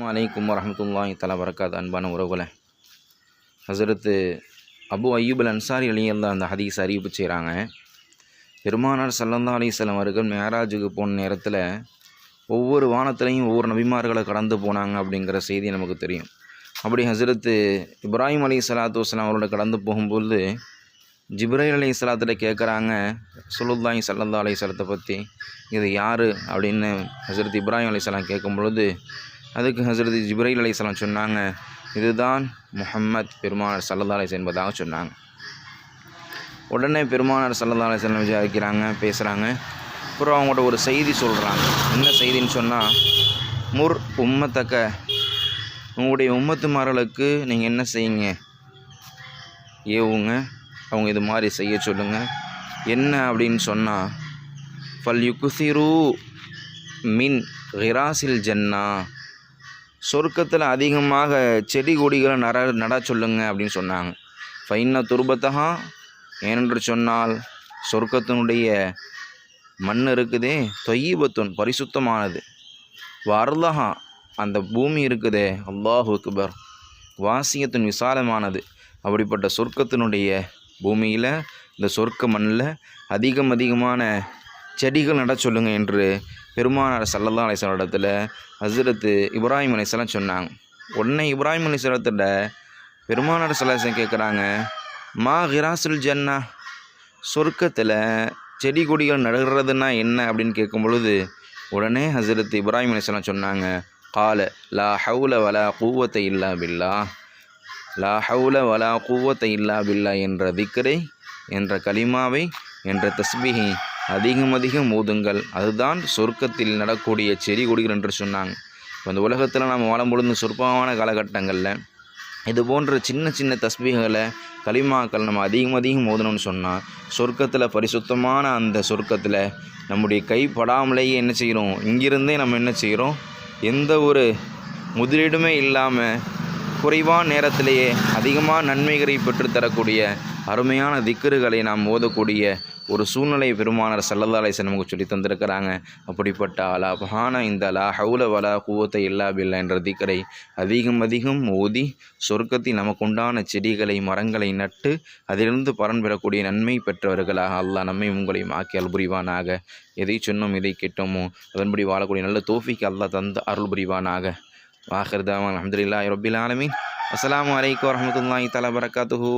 அஸ்ஸலாமு அலைக்கும் வரஹ்மத்துல்லாஹி தஆலா வரகாத்து. அன்பான உறவுகளே, ஹஸரத்து அபு அய்யூப் அல் அன்சாரி ரலியல்லாஹு அந்த ஹதீஸ் அறிவிப்பு செய்கிறாங்க. பெருமானார் ஸல்லல்லாஹு அலைஹி வஸல்லம் அவர்கள் மேராஜுக்கு போன நேரத்தில் ஒவ்வொரு வானத்திலையும் ஒவ்வொரு நபிமார்களை கடந்து போனாங்க அப்படிங்கிற செய்தி நமக்கு தெரியும். அப்படி ஹஸரத்து இப்ராஹிம் அலைஹிஸ்ஸலாத்து வஸ்ஸலாம் அவரோட கடந்து போகும்போது ஜிப்ரைல் அலைஹிஸ்ஸலாத்துல கேட்குறாங்க ரசூலுல்லாஹி ஸல்லல்லாஹு அலைஹி வஸல்லத்தை பற்றி, இது யார் அப்படின்னு ஹஸரத் இப்ராஹிம் அலைஹிஸ்ஸலாம் கேட்கும் பொழுது அதுக்கு ஹஸரத் ஜிப்ரைல் அலைஹிஸ்ஸலாம் சொன்னாங்க, இதுதான் முஹம்மத் பெருமானார் ஸல்லல்லாஹு அலைஹி வஸல்லம் என்பதாக சொன்னாங்க. உடனே பெருமானார் ஸல்லல்லாஹு அலைஹி வஸல்லம் விசாரிக்கிறாங்க, பேசுகிறாங்க. அப்புறம் அவங்கள்ட்ட ஒரு செய்தி சொல்கிறாங்க. என்ன செய்தின்னு சொன்னால், முர் உம்மத்தக்க, உங்களுடைய உம்மத்துமார்களுக்கு நீங்கள் என்ன செய்யுங்க, ஏவுங்க, அவங்க இது மாதிரி செய்ய சொல்லுங்கள். என்ன அப்படின்னு சொன்னால், ஃபல் யுக்சிரு மின் கிராசில் ஜன்னா, சொர்க்கத்தில் அதிகமாக செடி கொடிகளை நட சொல்லுங்க அப்படின்னு சொன்னாங்க. ஃபைன்ன துர்பத்தகா, ஏனென்று சொன்னால் சொர்க்கத்தினுடைய மண் இருக்குதே தொய்யிபத்துன் பரிசுத்தமானது, வர்லஹா அந்த பூமி இருக்குதே அல்லாஹு அக்பர் வாசியத்தின் விசாலமானது. அப்படிப்பட்ட சொர்க்கத்தினுடைய பூமியில், இந்த சொர்க்க மண்ணில் அதிகமான செடிகள் நட சொல்லுங்க என்று பெருமானார் ஸல்லல்லாஹு அலைஹி வஸல்லம் இடத்துல ஹஸரத்து இப்ராஹிம் அலைஹிஸ்ஸலாம் சொன்னாங்க. உடனே இப்ராஹிம் அலைஹிஸ்ஸலாத்திட்ட பெருமானார் ஸல்லல்லாஹு அலைஹி வஸல்லம் கேட்குறாங்க, மா கிராசுல் ஜன்னா, சொர்க்கத்தில் செடி கொடிகள் நடுகிறதுனா என்ன அப்படின்னு கேட்கும் பொழுது உடனே ஹஸரத் இப்ராஹிம் அலைஹிஸ்ஸலாம் சொன்னாங்க, கால லா ஹவுல வலா குவத்த இல்லா பில்லா, லா ஹவுல வலா குவத்த இல்லா பில்லா என்ற திக்ரை, என்ற கலிமாவை, என்ற தஸ்பீஹை அதிகம் ஓதுங்கள், அதுதான் சொர்க்கத்தில் நடக்கூடிய செடி கொடிகள் என்று சொன்னாங்க. இப்போ இந்த உலகத்தில் நாம் வாழும் பொழுது சொற்பமான காலகட்டங்களில் இது போன்ற சின்ன தஸ்பீகளை கலிமாக்கள் நம்ம அதிகம் ஓதணும்னு சொன்னால், சொர்க்கத்தில் பரிசுத்தமான அந்த சொர்க்கத்தில் நம்முடைய கைப்படாமலேயே என்ன செய்கிறோம், இங்கிருந்தே நம்ம என்ன செய்கிறோம், எந்த ஒரு முதலீடுமே இல்லாமல் குறைவான நேரத்திலேயே அதிகமான நன்மைகளை பெற்றுத்தரக்கூடிய அருமையான திக்ருகளை நாம் ஓதக்கூடிய ஒரு சூழ்நிலை பெருமானார் ஸல்லல்லாஹு அலைஹி வஸல்லம் நமக்கு சொல்லி தந்திருக்கிறாங்க. அப்படிப்பட்ட அலாபஹான இந்த லா ஹவுல வலா குவத்த இல்லா பில்லா என்ற திக்ரை அதிகம் ஓதி சொர்க்கத்தில் நமக்கு உண்டான செடிகளை மரங்களை நட்டு அதிலிருந்து பலன் பெறக்கூடிய நன்மை பெற்றவர்களாக அல்லாஹ் நம்மை உங்களையும் ஆக்கி அருள் புரிவானாக. எதை சொன்னோம் எதை கேட்டோமோ அதன்படி வாழக்கூடிய நல்ல தௌஃபீக் அல்லாஹ் தந்து அருள் புரிவானாக. ஆகிர் தாவான் அல்ஹம்துலில்லாஹி ரப்பில் ஆலமீன். அஸ்ஸலாமு அலைக்கும் வரஹ்மத்துல்லாஹி தஆலா வரகாத்துஹு.